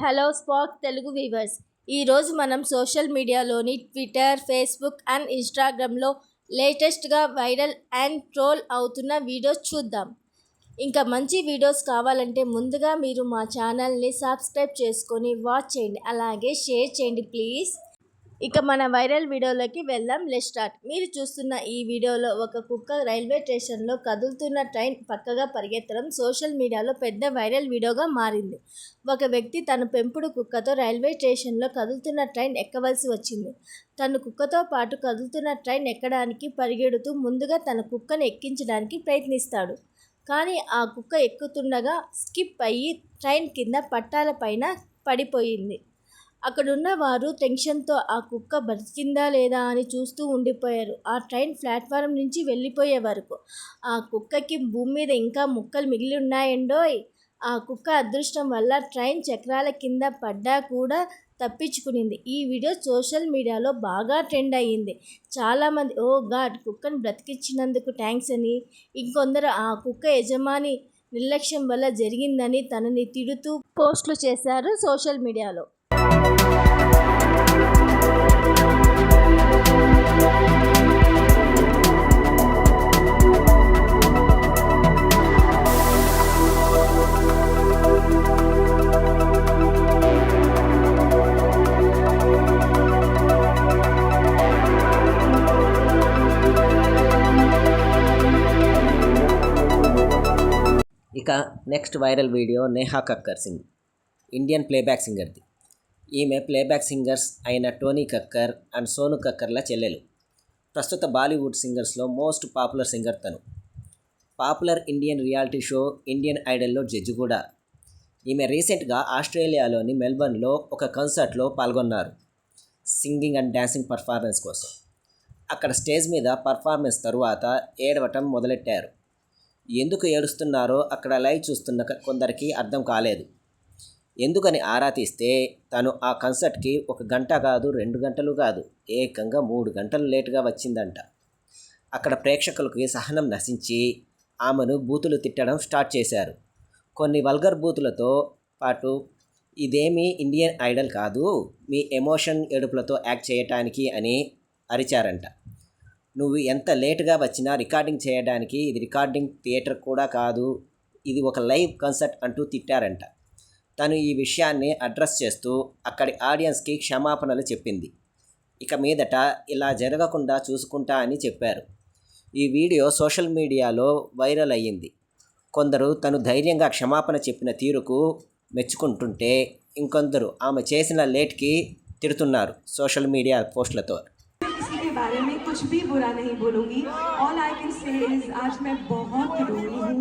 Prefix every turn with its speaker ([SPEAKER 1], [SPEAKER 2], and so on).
[SPEAKER 1] Hello స్పాక్ Telugu weavers. ఈరోజు మనం social మీడియాలోని Twitter, Facebook and ఇన్స్టాగ్రామ్లో లేటెస్ట్గా వైరల్ అండ్ ట్రోల్ అవుతున్న వీడియోస్ చూద్దాం. ఇంకా మంచి వీడియోస్ కావాలంటే ముందుగా మీరు మా ఛానల్ని సబ్స్క్రైబ్ చేసుకొని వాచ్ చేయండి, అలాగే షేర్ చేయండి ప్లీజ్. ఇక మన వైరల్ వీడియోలోకి వెళ్దాం. Let's start. మీరు చూస్తున్న ఈ వీడియోలో ఒక కుక్క రైల్వే స్టేషన్లో కదులుతున్న ట్రైన్ పక్కగా పరిగెత్తడం సోషల్ మీడియాలో పెద్ద వైరల్ వీడియోగా మారింది. ఒక వ్యక్తి తన పెంపుడు కుక్కతో రైల్వే స్టేషన్లో కదులుతున్న ట్రైన్ ఎక్కవలసి వచ్చింది. తను కుక్కతో పాటు కదులుతున్న ట్రైన్ ఎక్కడానికి పరిగెడుతూ ముందుగా తన కుక్కను ఎక్కించడానికి ప్రయత్నిస్తాడు. కానీ ఆ కుక్క ఎక్కుతుండగా స్కిప్ అయ్యి ట్రైన్ కింద పట్టాల పైన పడిపోయింది. అక్కడున్న వారు టెన్షన్తో ఆ కుక్క బతికిందా లేదా అని చూస్తూ ఉండిపోయారు. ఆ ట్రైన్ ప్లాట్ఫారం నుంచి వెళ్ళిపోయే వరకు. ఆ కుక్కకి భూమి మీద ఇంకా ముక్కలు మిగిలి ఉన్నాయండోయ్. ఆ కుక్క అదృష్టం వల్ల ట్రైన్ చక్రాల కింద పడ్డా కూడా తప్పించుకునింది. ఈ వీడియో సోషల్ మీడియాలో బాగా ట్రెండ్ అయ్యింది. చాలామంది ఓ గాడ్, కుక్కను బ్రతికించినందుకు థ్యాంక్స్ అని, ఇంకొందరు ఆ కుక్క యజమాని నిర్లక్ష్యం వల్ల జరిగిందని తనని తిడుతూ పోస్టులు చేశారు సోషల్ మీడియాలో.
[SPEAKER 2] ఇక next viral video Neha Kakkar sing, Indian playback సింగర్ది. ఈమె ప్లేబ్యాక్ సింగర్స్ అయిన టోనీ కక్కర్ అండ్ సోను కక్కర్ల చెల్లెలు. ప్రస్తుత బాలీవుడ్ సింగర్స్లో మోస్ట్ పాపులర్ సింగర్ తను. Popular Indian reality show Indian ఐడల్లో జడ్జి కూడా. ఈమె రీసెంట్గా ఆస్ట్రేలియాలోని మెల్బర్న్లో ఒక కన్సర్ట్లో పాల్గొన్నారు, సింగింగ్ అండ్ డ్యాన్సింగ్ పర్ఫార్మెన్స్ కోసం. అక్కడ స్టేజ్ మీద పర్ఫార్మెన్స్ తరువాత ఏడవటం మొదలెట్టారు. ఎందుకు ఏడుస్తున్నారో అక్కడ లైవ్ చూస్తున్న కొందరికి అర్థం కాలేదు. ఎందుకని ఆరా తీస్తే తను ఆ కన్సర్ట్కి 1 గంట కాదు, 2 గంటలు కాదు, ఏకంగా 3 గంటలు లేటుగా వచ్చిందంట. అక్కడ ప్రేక్షకులకి సహనం నశించి ఆమెను బూతులు తిట్టడం స్టార్ట్ చేశారు. కొన్ని వల్గర్ బూతులతో పాటు ఇదేమీ ఇండియన్ ఐడల్ కాదు, మీ ఎమోషన్ ఏడుపులతో యాక్ట్ చేయటానికి అని అరిచారంట. నువ్వు ఎంత లేటుగా వచ్చినా రికార్డింగ్ చేయడానికి ఇది రికార్డింగ్ థియేటర్ కూడా కాదు, ఇది ఒక లైవ్ కన్సర్ట్ అంటూ తిట్టారంట. తను ఈ విషయాన్ని అడ్రస్ చేస్తూ అక్కడి ఆడియన్స్కి క్షమాపణలు చెప్పింది. ఇక మీదట ఇలా జరగకుండా చూసుకుంటా అని చెప్పారు. ఈ వీడియో సోషల్ మీడియాలో వైరల్ అయ్యింది. కొందరు తను ధైర్యంగా క్షమాపణ చెప్పిన తీరుకు మెచ్చుకుంటుంటే, ఇంకొందరు ఆమె చేసిన లేట్కి తిడుతున్నారు సోషల్ మీడియా పోస్టులతో.
[SPEAKER 3] बारे में कुछ भी बुरा नहीं बोलूँगी. All I can say is आज मैं बहुत रोई हूँ.